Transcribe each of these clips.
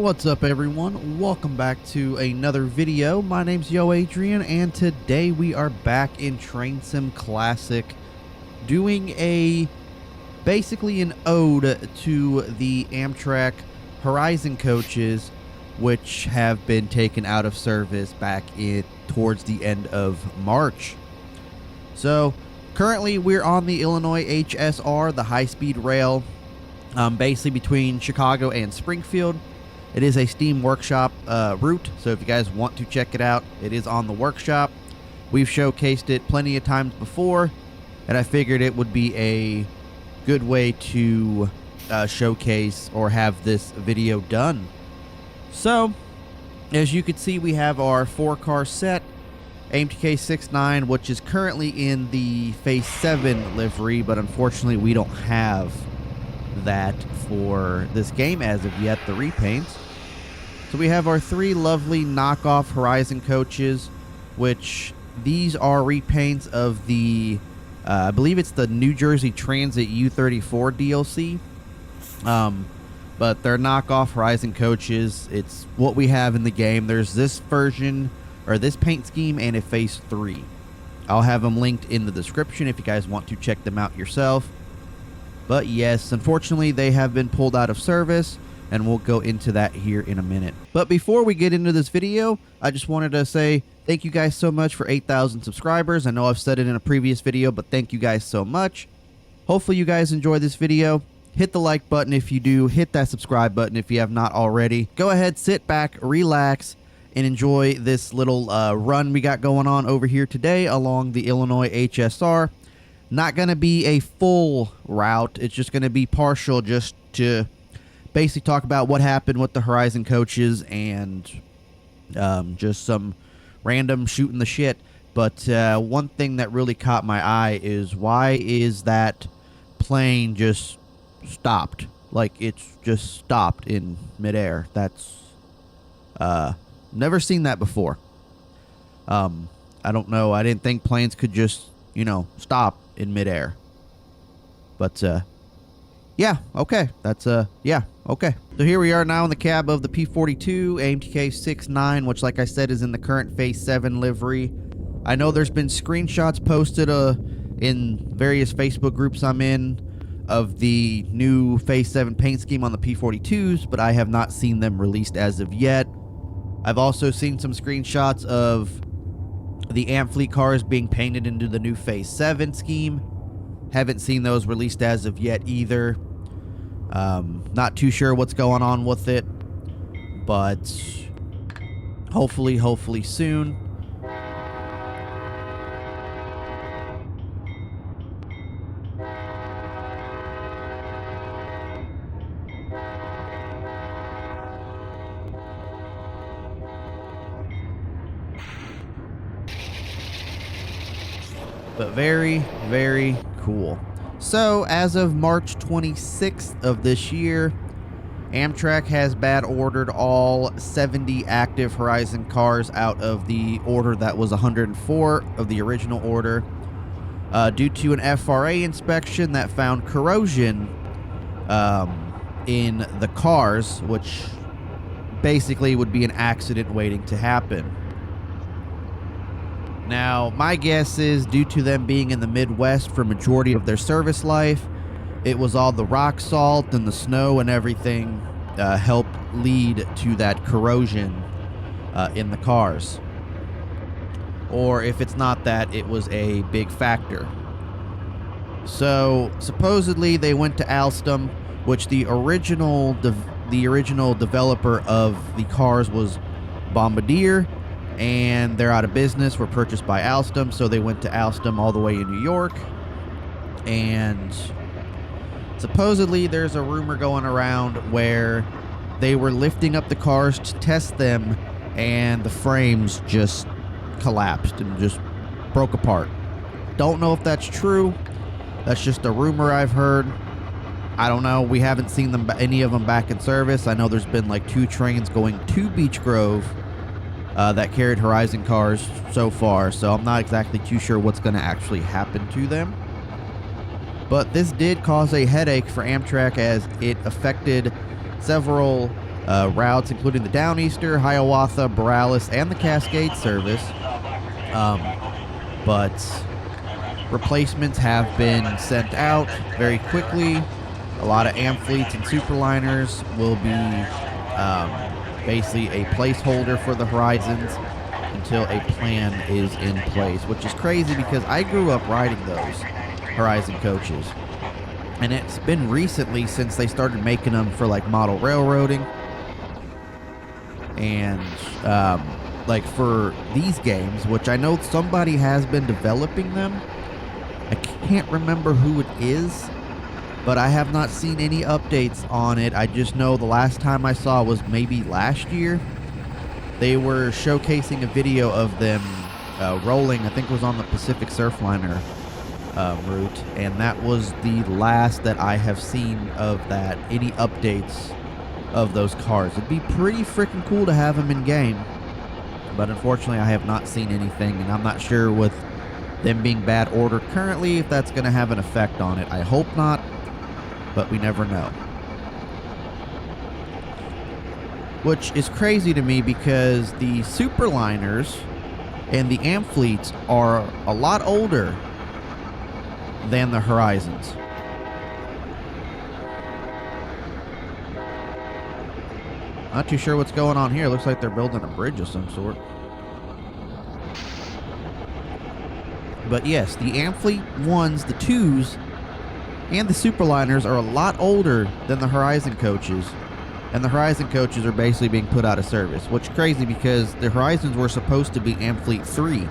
What's up, everyone? Welcome back to another video. My name's YoAdrian, and today we are back in Train Sim Classic doing basically an ode to the Amtrak Horizon coaches, which have been taken out of service back towards the end of March. So currently we're on the Illinois HSR, the high-speed rail, basically between Chicago and Springfield. It is a Steam Workshop route, so if you guys want to check it out, it is on the workshop. We've showcased it plenty of times before, and I figured it would be a good way to showcase or have this video done. So, as you can see, we have our 4-car set, AMTK 69, which is currently in the Phase 7 livery, but unfortunately we don't have that for this game as of yet, the repaints. So we have our 3 lovely knockoff Horizon coaches, which these are repaints of the I believe it's the New Jersey Transit U34 DLC, but they're knockoff Horizon coaches. It's what we have in the game. There's this version or this paint scheme and a Phase 3. I'll have them linked in the description if you guys want to check them out yourself. But yes, unfortunately, they have been pulled out of service, and we'll go into that here in a minute. But before we get into this video, I just wanted to say thank you guys so much for 8,000 subscribers. I know I've said it in a previous video, but thank you guys so much. Hopefully you guys enjoy this video. Hit the like button if you do. Hit that subscribe button if you have not already. Go ahead, sit back, relax, and enjoy this little run we got going on over here today along the Illinois HSR. Not going to be a full route. It's just going to be partial, just to basically talk about what happened with the Horizon coaches and just some random shooting the shit. But one thing that really caught my eye is, why is that plane just stopped? Like, it's just stopped in midair. That's never seen that before. I don't know. I didn't think planes could just, stop in midair. But yeah, okay. That's yeah, okay. So here we are now in the cab of the P42 AMTK 69, which, like I said, is in the current Phase 7 livery. I know there's been screenshots posted in various Facebook groups I'm in of the new Phase 7 paint scheme on the P42s, but I have not seen them released as of yet. I've also seen some screenshots of the Amp Fleet cars being painted into the new Phase 7 scheme. Haven't seen those released as of yet either. Not too sure what's going on with it, but hopefully soon. But very, very cool. So, as of March 26th of this year, Amtrak has bad ordered all 70 active Horizon cars out of the order that was 104 of the original order, due to an FRA inspection that found corrosion in the cars, which basically would be an accident waiting to happen. Now, my guess is, due to them being in the Midwest for majority of their service life, it was all the rock salt and the snow and everything helped lead to that corrosion in the cars. Or if it's not that, it was a big factor. So, supposedly they went to Alstom, which the original developer of the cars was Bombardier, and they're out of business, were purchased by Alstom, so they went to Alstom all the way in New York. And supposedly there's a rumor going around where they were lifting up the cars to test them, and the frames just collapsed and just broke apart. Don't know if that's true. That's just a rumor I've heard. I don't know. We haven't seen any of them back in service. I know there's been like 2 trains going to Beech Grove that carried Horizon cars so far, so I'm not exactly too sure what's going to actually happen to them. But this did cause a headache for Amtrak, as it affected several routes, including the Downeaster, Hiawatha, Borealis, and the Cascade service. But replacements have been sent out very quickly. A lot of Amfleets and Superliners will be basically a placeholder for the Horizons until a plan is in place, which is crazy because I grew up riding those Horizon coaches. And it's been recently since they started making them for like model railroading. And like for these games, which I know somebody has been developing them. I can't remember who it is, but I have not seen any updates on it. I just know the last time I saw was maybe last year. They were showcasing a video of them rolling, I think it was on the Pacific Surfliner route, and that was the last that I have seen of that, any updates of those cars. It'd be pretty freaking cool to have them in game, but unfortunately I have not seen anything, and I'm not sure with them being bad order currently if that's going to have an effect on it. I hope not, but we never know. Which is crazy to me because the Superliners and the Amfleets are a lot older than the Horizons. Not too sure what's going on here. Looks like they're building a bridge of some sort. But yes, the Amfleet 1s, the 2s, and the Superliners are a lot older than the Horizon coaches. And the Horizon coaches are basically being put out of service, which is crazy because the Horizons were supposed to be Amfleet 3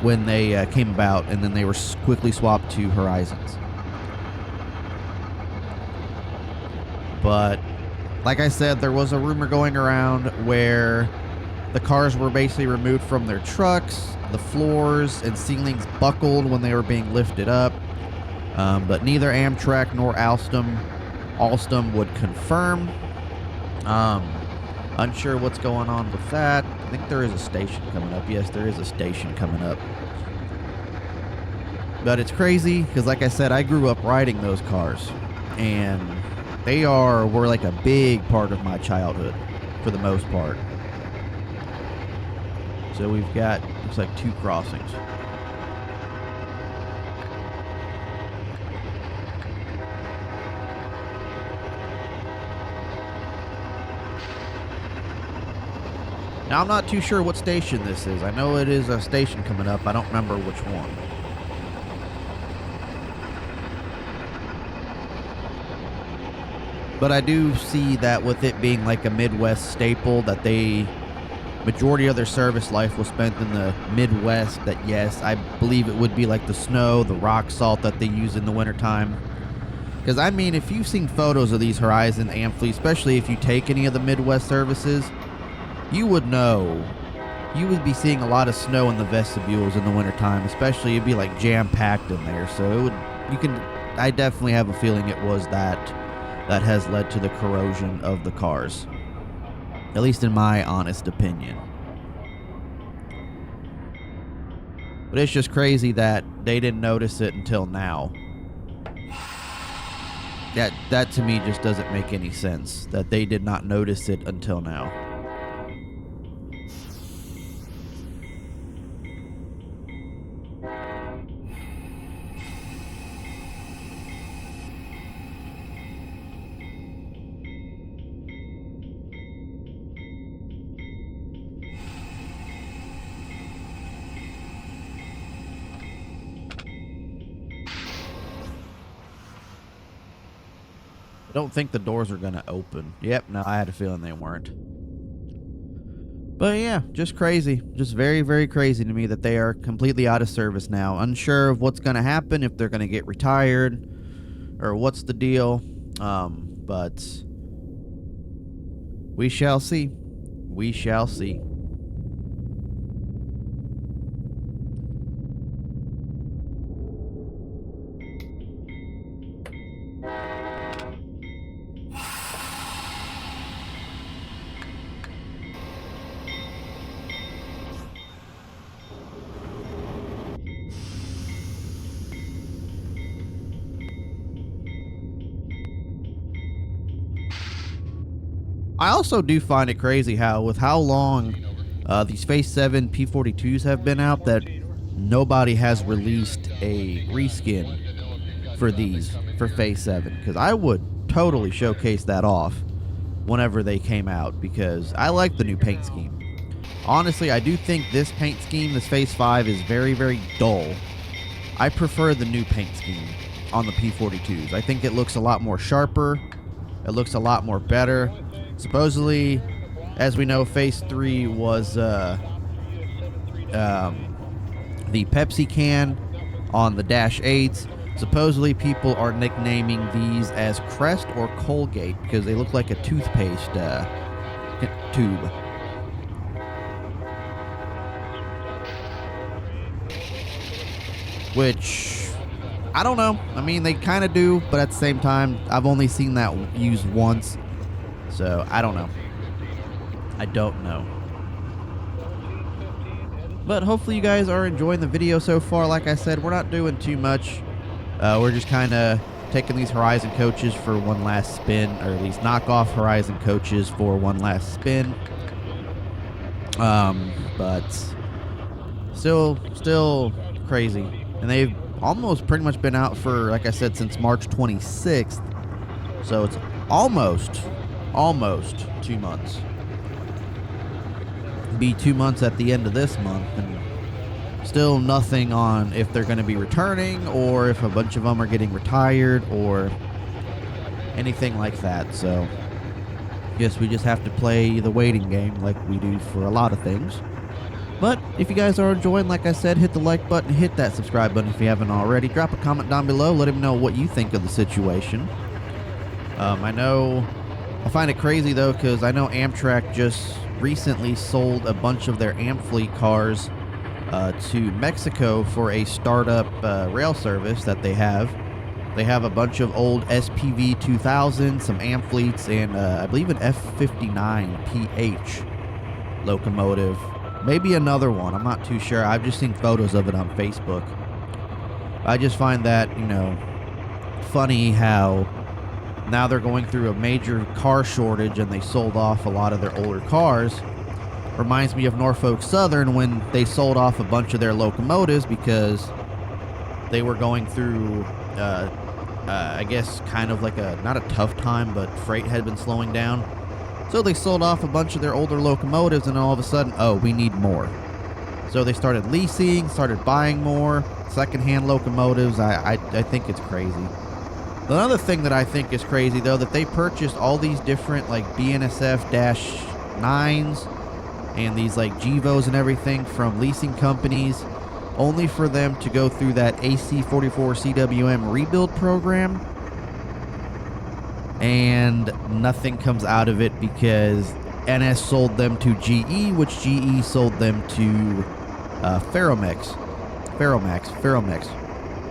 when they came about, and then they were quickly swapped to Horizons. But like I said, there was a rumor going around where the cars were basically removed from their trucks, the floors and ceilings buckled when they were being lifted up. But neither Amtrak nor Alstom would confirm. Unsure what's going on with that. I think there is a station coming up. Yes, there is a station coming up. But it's crazy because, like I said, I grew up riding those cars, and they were like a big part of my childhood for the most part. So we've got, looks like 2 crossings. Now, I'm not too sure what station this is. I know it is a station coming up. I don't remember which one. But I do see that with it being like a Midwest staple, that majority of their service life was spent in the Midwest, that yes, I believe it would be like the snow, the rock salt that they use in the wintertime. Because, I mean, if you've seen photos of these Horizon Amfleet, especially if you take any of the Midwest services, you would know. You would be seeing a lot of snow in the vestibules in the wintertime, especially it'd be like jam-packed in there. So I definitely have a feeling it was that has led to the corrosion of the cars. At least in my honest opinion. But it's just crazy that they didn't notice it until now. That to me just doesn't make any sense, that they did not notice it until now. I don't think the doors are going to open. Yep, no, I had a feeling they weren't. But yeah, just crazy. Just very, very crazy to me that they are completely out of service now. Unsure of what's going to happen, if they're going to get retired, or what's the deal. But we shall see. We shall see. I also do find it crazy how, with how long these Phase 7 P42s have been out, that nobody has released a reskin for these for Phase 7, because I would totally showcase that off whenever they came out, because I like the new paint scheme. Honestly, I do think this paint scheme, this Phase 5, is very, very dull. I prefer the new paint scheme on the P42s. I think it looks a lot more sharper. It looks a lot more better. Supposedly, as we know, Phase 3 was the Pepsi can on the Dash 8s. Supposedly, people are nicknaming these as Crest or Colgate because they look like a toothpaste tube. Which, I don't know. I mean, they kind of do, but at the same time, I've only seen that used once. So, I don't know. I don't know. But hopefully you guys are enjoying the video so far. Like I said, we're not doing too much. We're just kind of taking these Horizon coaches for one last spin, or these knockoff Horizon coaches for one last spin. But still crazy. And they've almost pretty much been out for, like I said, since March 26th. So it's almost 2 months. Be 2 months at the end of this month, and still nothing on if they're going to be returning or if a bunch of them are getting retired or anything like that. So I guess we just have to play the waiting game like we do for a lot of things. But if you guys are enjoying, like I said, hit the like button, hit that subscribe button if you haven't already. Drop a comment down below. Let me know what you think of the situation. I find it crazy, though, because I know Amtrak just recently sold a bunch of their Amfleet cars to Mexico for a startup rail service that they have. They have a bunch of old SPV 2000, some Amfleets, and I believe an F59 PH locomotive. Maybe another one. I'm not too sure. I've just seen photos of it on Facebook. I just find that, funny how now they're going through a major car shortage and they sold off a lot of their older cars. Reminds me of Norfolk Southern when they sold off a bunch of their locomotives because they were going through, I guess, kind of like not a tough time, but freight had been slowing down. So they sold off a bunch of their older locomotives, and all of a sudden, oh, we need more. So they started leasing, started buying more secondhand locomotives. I think it's crazy. Another thing that I think is crazy, though, that they purchased all these different, like, BNSF-9s and these, like, GEVOs and everything from leasing companies, only for them to go through that AC-44CWM rebuild program. And nothing comes out of it because NS sold them to GE, which GE sold them to Ferromex,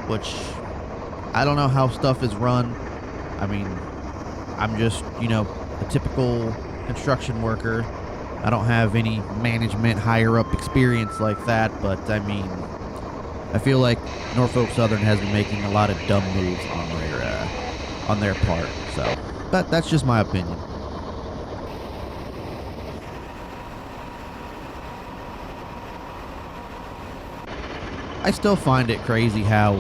which I don't know how stuff is run. I mean, I'm just, a typical construction worker. I don't have any management higher up experience like that, but I mean, I feel like Norfolk Southern has been making a lot of dumb moves on their part. So, but that's just my opinion. I still find it crazy how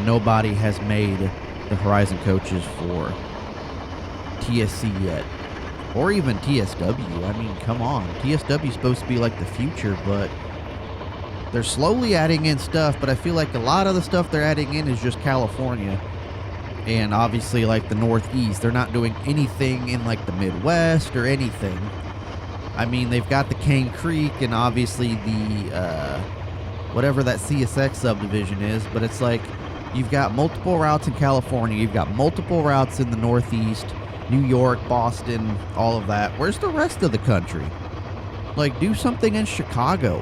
nobody has made the Horizon coaches for TSC yet, or even TSW. I mean, come on, TSW is supposed to be like the future, but they're slowly adding in stuff. But I feel like a lot of the stuff they're adding in is just California. And obviously, like, the Northeast. They're not doing anything in, like, the Midwest or anything. I mean, they've got the Cane Creek and obviously the, whatever that CSX subdivision is. But it's like, you've got multiple routes in California. You've got multiple routes in the Northeast, New York, Boston, all of that. Where's the rest of the country? Like, do something in Chicago.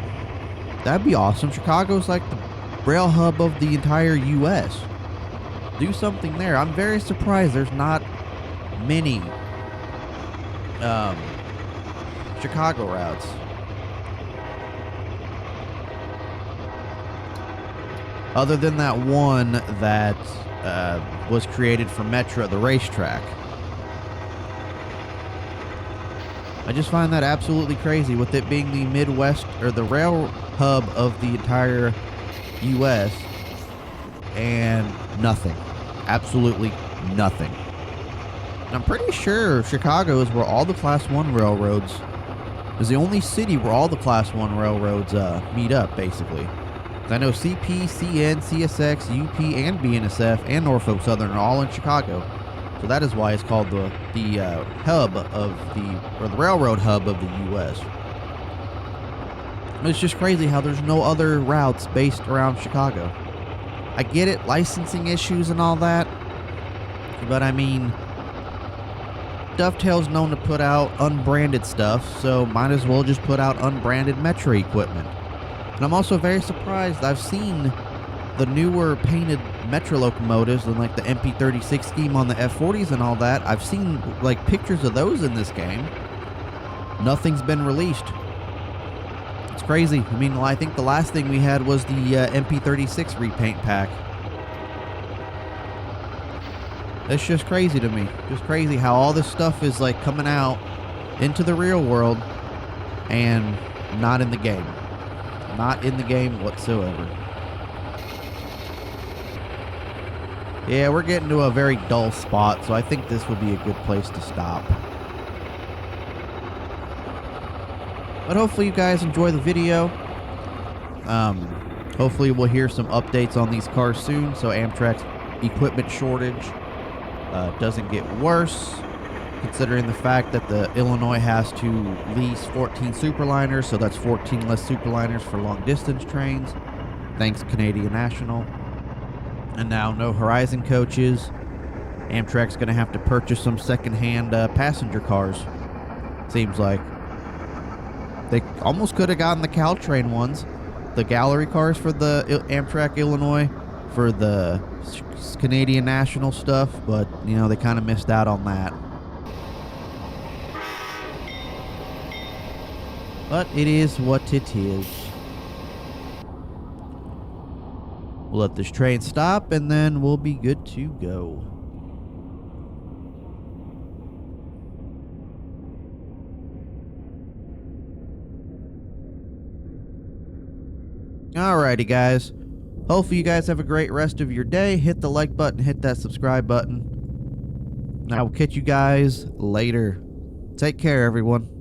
That'd be awesome. Chicago's like the rail hub of the entire U.S. Do something there. I'm very surprised there's not many Chicago routes. Other than that one that was created for Metro, the racetrack. I just find that absolutely crazy, with it being the Midwest, or the rail hub of the entire U.S., and nothing. Absolutely nothing. And I'm pretty sure Chicago is where all the Class 1 railroads, is the only city where all the Class 1 railroads meet up, basically. I know CP, CN, CSX, UP, and BNSF, and Norfolk Southern are all in Chicago. So that is why it's called the hub of the railroad hub of the U.S. It's just crazy how there's no other routes based around Chicago. I get it, licensing issues and all that, but I mean, Dovetail's known to put out unbranded stuff, so might as well just put out unbranded Metro equipment. And I'm also very surprised. I've seen the newer painted Metro locomotives and like the MP36 scheme on the F40s and all that. I've seen like pictures of those in this game. Nothing's been released. It's crazy. I mean, I think the last thing we had was the MP36 repaint pack. It's just crazy to me. Just crazy how all this stuff is like coming out into the real world and not in the game. Not in the game whatsoever. Yeah, we're getting to a very dull spot, so I think this would be a good place to stop. But hopefully you guys enjoy the video. Hopefully we'll hear some updates on these cars soon, so Amtrak's equipment shortage doesn't get worse, considering the fact that the Illinois has to lease 14 superliners, so that's 14 less superliners for long distance trains, thanks Canadian National. And now no Horizon coaches. Amtrak's going to have to purchase some secondhand passenger cars, seems like. They almost could have gotten the Caltrain ones, the gallery cars for the Amtrak Illinois, for the Canadian National stuff, but, you know, they kind of missed out on that. But it is what it is. We'll let this train stop, and then we'll be good to go. Alrighty, guys. Hopefully you guys have a great rest of your day. Hit the like button, hit that subscribe button. I will catch you guys later. Take care, everyone.